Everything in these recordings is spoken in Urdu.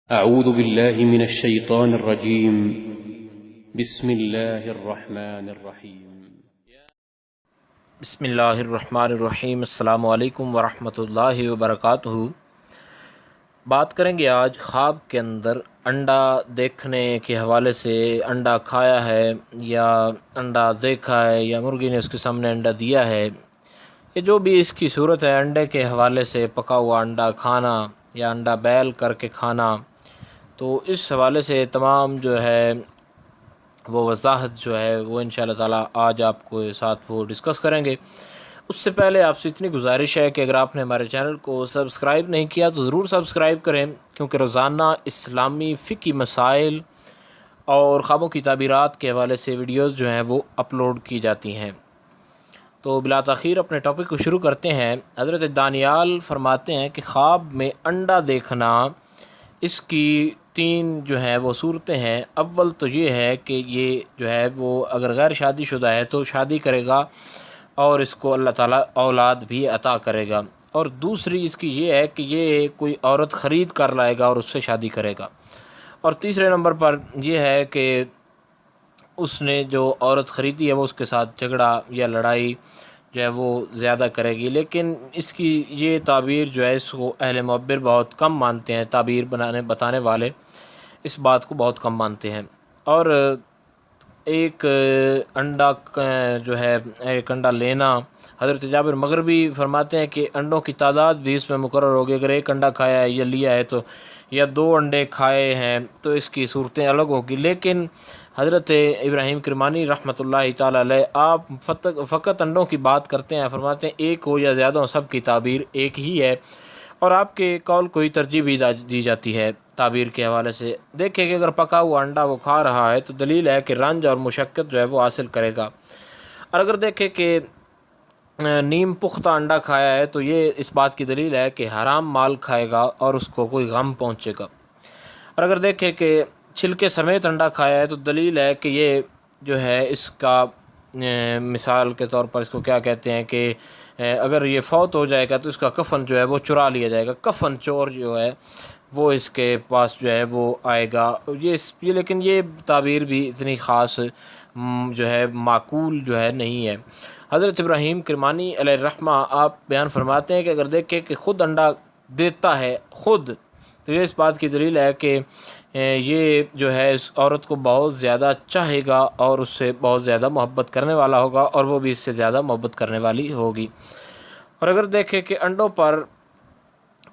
أعوذ بالله من الشيطان الرجيم. بسم الله الرحمن الرحيم. بسم اللہ الرحمن الرحیم. السلام علیکم ورحمۃ اللہ وبرکاتہ. بات کریں گے آج خواب کے اندر انڈا دیکھنے کے حوالے سے. انڈا کھایا ہے یا انڈا دیکھا ہے یا مرغی نے اس کے سامنے انڈا دیا ہے، یہ جو بھی اس کی صورت ہے، انڈے کے حوالے سے پکا ہوا انڈا کھانا یا انڈا بیل کر کے کھانا، تو اس حوالے سے تمام جو ہے وہ وضاحت جو ہے وہ انشاءاللہ تعالیٰ آج آپ کو ساتھ وہ ڈسکس کریں گے. اس سے پہلے آپ سے اتنی گزارش ہے کہ اگر آپ نے ہمارے چینل کو سبسکرائب نہیں کیا تو ضرور سبسکرائب کریں، کیونکہ روزانہ اسلامی فقہی مسائل اور خوابوں کی تعبیرات کے حوالے سے ویڈیوز جو ہیں وہ اپلوڈ کی جاتی ہیں. تو بلا تاخیر اپنے ٹاپک کو شروع کرتے ہیں. حضرت دانیال فرماتے ہیں کہ خواب میں انڈا دیکھنا، اس کی تین جو ہیں وہ صورتیں ہیں. اول تو یہ ہے کہ یہ جو ہے وہ اگر غیر شادی شدہ ہے تو شادی کرے گا اور اس کو اللہ تعالیٰ اولاد بھی عطا کرے گا. اور دوسری اس کی یہ ہے کہ یہ کوئی عورت خرید کر لائے گا اور اس سے شادی کرے گا. اور تیسرے نمبر پر یہ ہے کہ اس نے جو عورت خریدی ہے وہ اس کے ساتھ جھگڑا یا لڑائی جو ہے وہ زیادہ کرے گی. لیکن اس کی یہ تعبیر جو ہے اس کو اہل معبر بہت کم مانتے ہیں، تعبیر بتانے والے اس بات کو بہت کم مانتے ہیں. اور ایک انڈا جو ہے ایک انڈا لینا، حضرت جابر مغربی فرماتے ہیں کہ انڈوں کی تعداد بھی اس میں مقرر ہوگی. اگر ایک انڈا کھایا ہے یا لیا ہے تو یا دو انڈے کھائے ہیں تو اس کی صورتیں الگ ہوگی. لیکن حضرت ابراہیم کرمانی رحمۃ اللہ تعالیٰ علیہ آپ فقط انڈوں کی بات کرتے ہیں، فرماتے ہیں ایک ہو یا زیادہ ہو سب کی تعبیر ایک ہی ہے، اور آپ کے قول کو ہی ترجیح بھی دی جاتی ہے تعبیر کے حوالے سے. دیکھیں کہ اگر پکا ہوا انڈا وہ کھا رہا ہے تو دلیل ہے کہ رنج اور مشقت جو ہے وہ حاصل کرے گا. اور اگر دیکھیں کہ نیم پختہ انڈا کھایا ہے تو یہ اس بات کی دلیل ہے کہ حرام مال کھائے گا اور اس کو کوئی غم پہنچے گا. اور اگر دیکھیں کہ چھلکے سمیت انڈا کھایا ہے تو دلیل ہے کہ یہ جو ہے اس کا مثال کے طور پر اس کو کیا کہتے ہیں کہ اگر یہ فوت ہو جائے گا تو اس کا کفن جو ہے وہ چرا لیا جائے گا، کفن چور جو ہے وہ اس کے پاس جو ہے وہ آئے گا. یہ لیکن یہ تعبیر بھی اتنی خاص جو ہے معقول جو ہے نہیں ہے. حضرت ابراہیم کرمانی علیہ الرحمہ آپ بیان فرماتے ہیں کہ اگر دیکھیں کہ خود انڈا دیتا ہے خود، تو یہ اس بات کی دلیل ہے کہ یہ جو ہے اس عورت کو بہت زیادہ چاہے گا اور اس سے بہت زیادہ محبت کرنے والا ہوگا اور وہ بھی اس سے زیادہ محبت کرنے والی ہوگی. اور اگر دیکھیں کہ انڈوں پر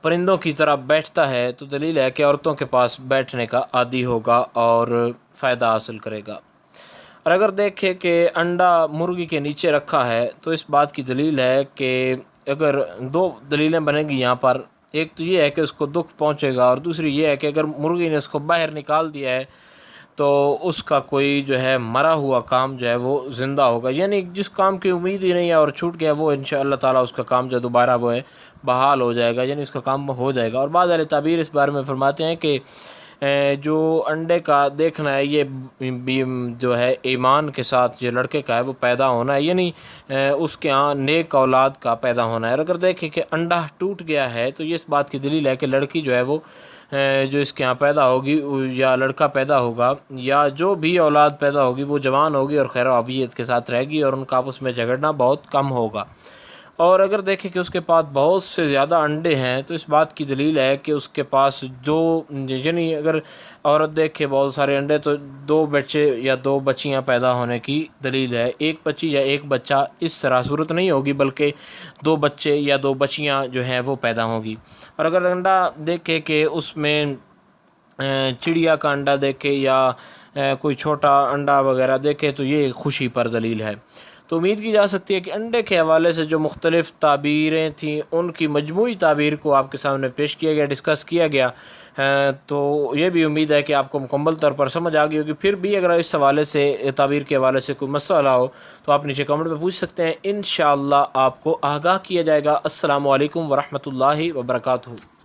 پرندوں کی طرح بیٹھتا ہے تو دلیل ہے کہ عورتوں کے پاس بیٹھنے کا عادی ہوگا اور فائدہ حاصل کرے گا. اور اگر دیکھیں کہ انڈا مرغی کے نیچے رکھا ہے تو اس بات کی دلیل ہے کہ اگر دو دلیلیں بنیں گی یہاں پر. ایک تو یہ ہے کہ اس کو دکھ پہنچے گا، اور دوسری یہ ہے کہ اگر مرغی نے اس کو باہر نکال دیا ہے تو اس کا کوئی جو ہے مرا ہوا کام جو ہے وہ زندہ ہوگا. یعنی جس کام کی امید ہی نہیں ہے اور چھوٹ گیا وہ انشاءاللہ تعالیٰ اس کا کام جو دوبارہ وہ ہے بحال ہو جائے گا، یعنی اس کا کام ہو جائے گا. اور بعض اہل تعبیر اس بارے میں فرماتے ہیں کہ جو انڈے کا دیکھنا ہے یہ جو ہے ایمان کے ساتھ جو لڑکے کا ہے وہ پیدا ہونا ہے، یعنی اس کے ہاں نیک اولاد کا پیدا ہونا ہے. اور اگر دیکھیں کہ انڈا ٹوٹ گیا ہے تو یہ اس بات کی دلیل ہے کہ لڑکی جو ہے وہ جو اس کے ہاں پیدا ہوگی یا لڑکا پیدا ہوگا یا جو بھی اولاد پیدا ہوگی وہ جوان ہوگی اور خیر و عافیت کے ساتھ رہے گی اور ان کا آپس میں جھگڑنا بہت کم ہوگا. اور اگر دیکھیں کہ اس کے پاس بہت سے زیادہ انڈے ہیں تو اس بات کی دلیل ہے کہ اس کے پاس جو یعنی اگر عورت دیکھے بہت سارے انڈے تو دو بچے یا دو بچیاں پیدا ہونے کی دلیل ہے. ایک بچی یا ایک بچہ اس طرح صورت نہیں ہوگی بلکہ دو بچے یا دو بچیاں جو ہیں وہ پیدا ہوں گی. اور اگر انڈا دیکھے کہ اس میں چڑیا کا انڈا دیکھے یا کوئی چھوٹا انڈا وغیرہ دیکھے تو یہ خوشی پر دلیل ہے. تو امید کی جا سکتی ہے کہ انڈے کے حوالے سے جو مختلف تعبیریں تھیں ان کی مجموعی تعبیر کو آپ کے سامنے پیش کیا گیا، ڈسکس کیا گیا. تو یہ بھی امید ہے کہ آپ کو مکمل طور پر سمجھ آ گئی ہوگی. پھر بھی اگر اس حوالے سے تعبیر کے حوالے سے کوئی مسئلہ ہو تو آپ نیچے کمنٹ میں پوچھ سکتے ہیں، انشاءاللہ آپ کو آگاہ کیا جائے گا. السلام علیکم ورحمۃ اللہ وبرکاتہ.